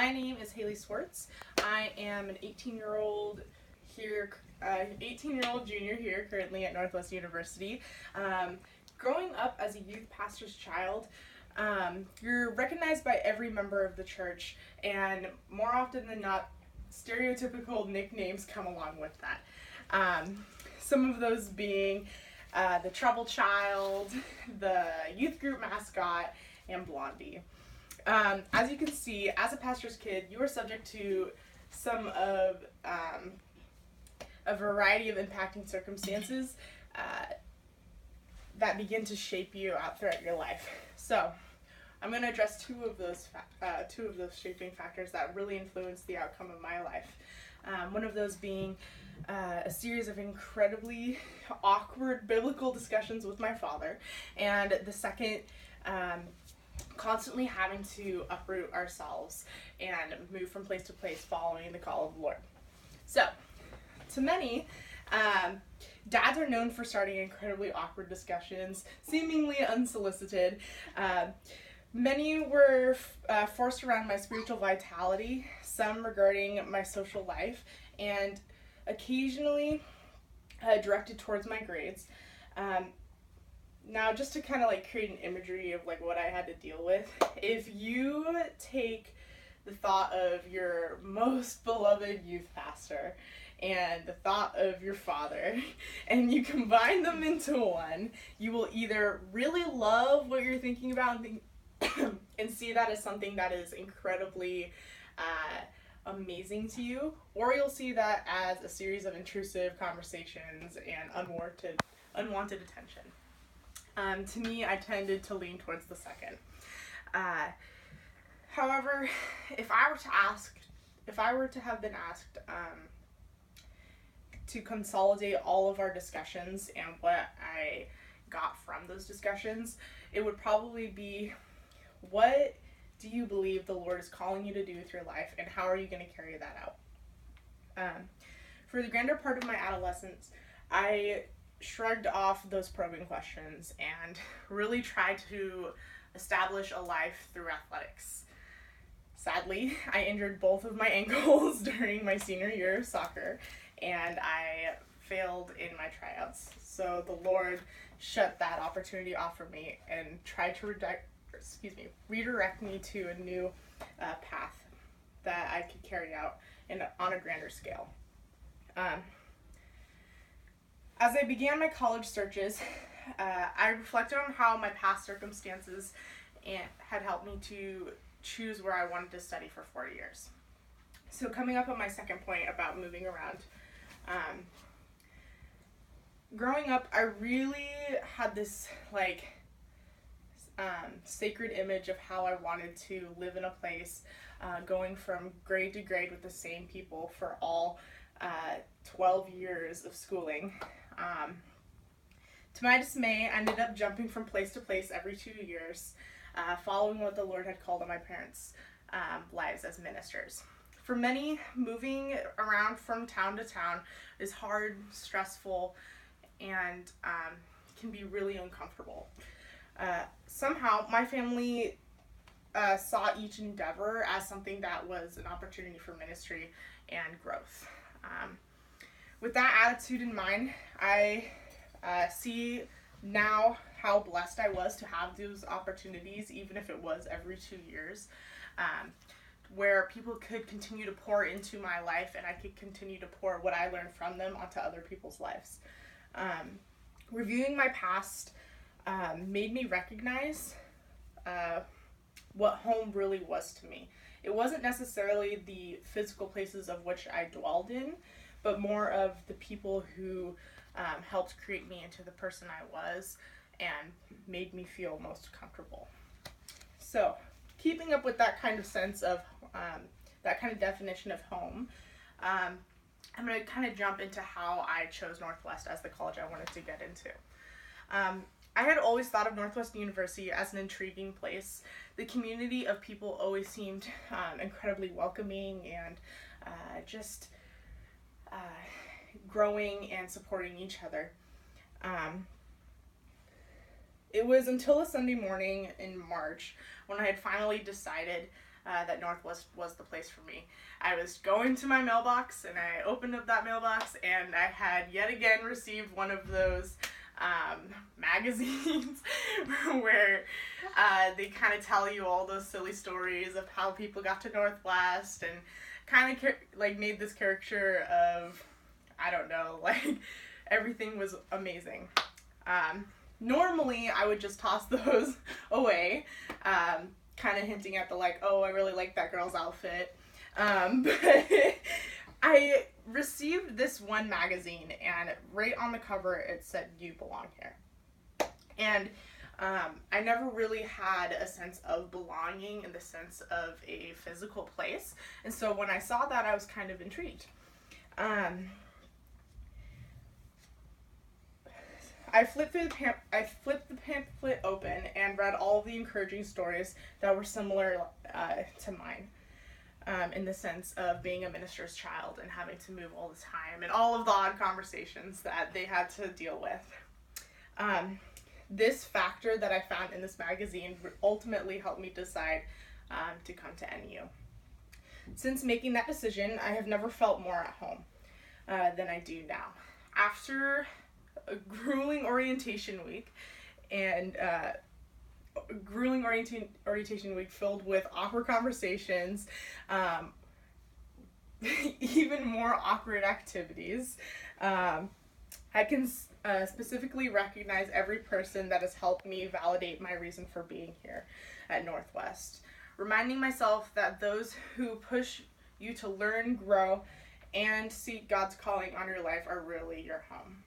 My name is Haley Swartz. I am an 18-year-old junior here currently at Northwest University. Growing up as a youth pastor's child, you're recognized by every member of the church, and more often than not, stereotypical nicknames come along with that. Some of those being the trouble child, the youth group mascot, and Blondie. As you can see, as a pastor's kid, you are subject to some of a variety of impacting circumstances that begin to shape you out throughout your life. So, I'm going to address two of those shaping factors that really influenced the outcome of my life. One of those being a series of incredibly awkward biblical discussions with my father, and the second, constantly having to uproot ourselves and move from place to place following the call of the Lord. So, to many, dads are known for starting incredibly awkward discussions, seemingly unsolicited. Many were forced around my spiritual vitality, some regarding my social life, and occasionally directed towards my grades. Now, just to kind of create an imagery of what I had to deal with, if you take the thought of your most beloved youth pastor and the thought of your father, and you combine them into one, you will either really love what you're thinking about and see that as something that is incredibly amazing to you, or you'll see that as a series of intrusive conversations and unwanted attention. To me, I tended to lean towards the second. However, if I were to have been asked to consolidate all of our discussions and what I got from those discussions, it would probably be, what do you believe the Lord is calling you to do with your life, and how are you going to carry that out? For the grander part of my adolescence, I shrugged off those probing questions and really tried to establish a life through athletics. Sadly, I injured both of my ankles during my senior year of soccer, and I failed in my tryouts. So the Lord shut that opportunity off for me and tried to redirect me to a new path that I could carry out on a grander scale. As I began my college searches, I reflected on how my past circumstances had helped me to choose where I wanted to study for 4 years. So coming up on my second point about moving around, growing up, I really had this sacred image of how I wanted to live in a place, going from grade to grade with the same people for all 12 years of schooling. To my dismay, I ended up jumping from place to place every 2 years, following what the Lord had called on my parents' lives as ministers. For many, moving around from town to town is hard, stressful, and can be really uncomfortable. Somehow, my family saw each endeavor as something that was an opportunity for ministry and growth. With that attitude in mind, I see now how blessed I was to have those opportunities, even if it was every 2 years, where people could continue to pour into my life and I could continue to pour what I learned from them onto other people's lives. Reviewing my past made me recognize what home really was to me. It wasn't necessarily the physical places of which I dwelled in, but more of the people who helped create me into the person I was and made me feel most comfortable. So, keeping up with that kind of sense of, that kind of definition of home, I'm going to kind of jump into how I chose Northwest as the college I wanted to get into. I had always thought of Northwest University as an intriguing place. The community of people always seemed incredibly welcoming and just growing and supporting each other. It was until a Sunday morning in March when I had finally decided that Northwest was the place for me. I was going to my mailbox, and I opened up that mailbox, and I had yet again received one of those magazines where they kind of tell you all those silly stories of how people got to Northwest, and kind of like made this caricature of, I don't know, like everything was amazing. Normally I would just toss those away, kind of hinting at the like, oh, I really like that girl's outfit. But I received this one magazine, and right on the cover it said, "You belong here." And I never really had a sense of belonging in the sense of a physical place. And so when I saw that, I was kind of intrigued. I flipped the pamphlet open and read all of the encouraging stories that were similar to mine, in the sense of being a minister's child and having to move all the time and all of the odd conversations that they had to deal with. This factor that I found in this magazine ultimately helped me decide to come to NU. Since making that decision, I have never felt more at home than I do now. After a grueling orientation week filled with awkward conversations, even more awkward activities, I can specifically recognize every person that has helped me validate my reason for being here at Northwest, reminding myself that those who push you to learn, grow, and seek God's calling on your life are really your home.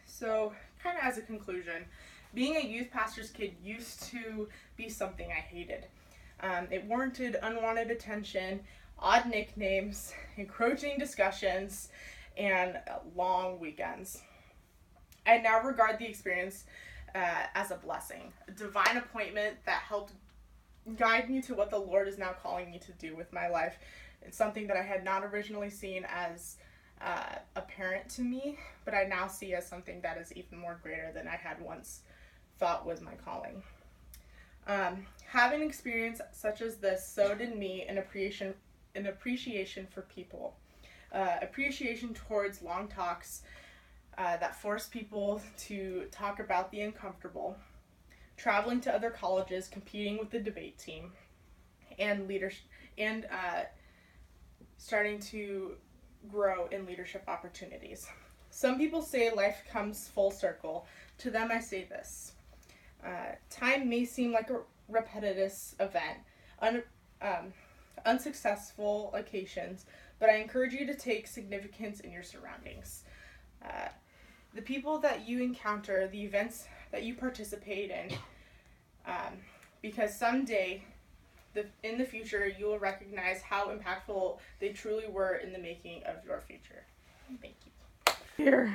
So, kind of as a conclusion, being a youth pastor's kid used to be something I hated. It warranted unwanted attention, odd nicknames, encroaching discussions, and long weekends. I now regard the experience as a blessing, a divine appointment that helped guide me to what the Lord is now calling me to do with my life. It's something that I had not originally seen as apparent to me, but I now see as something that is even more greater than I had once thought was my calling. Having an experience such as this sowed in me an appreciation for people, appreciation towards long talks that force people to talk about the uncomfortable, traveling to other colleges, competing with the debate team, and leadership, and starting to grow in leadership opportunities. Some people say life comes full circle. To them, I say this. Time may seem like a repetitious event, unsuccessful occasions, but I encourage you to take significance in your surroundings. The people that you encounter, the events that you participate in, because someday in the future you will recognize how impactful they truly were in the making of your future. Thank you. Here.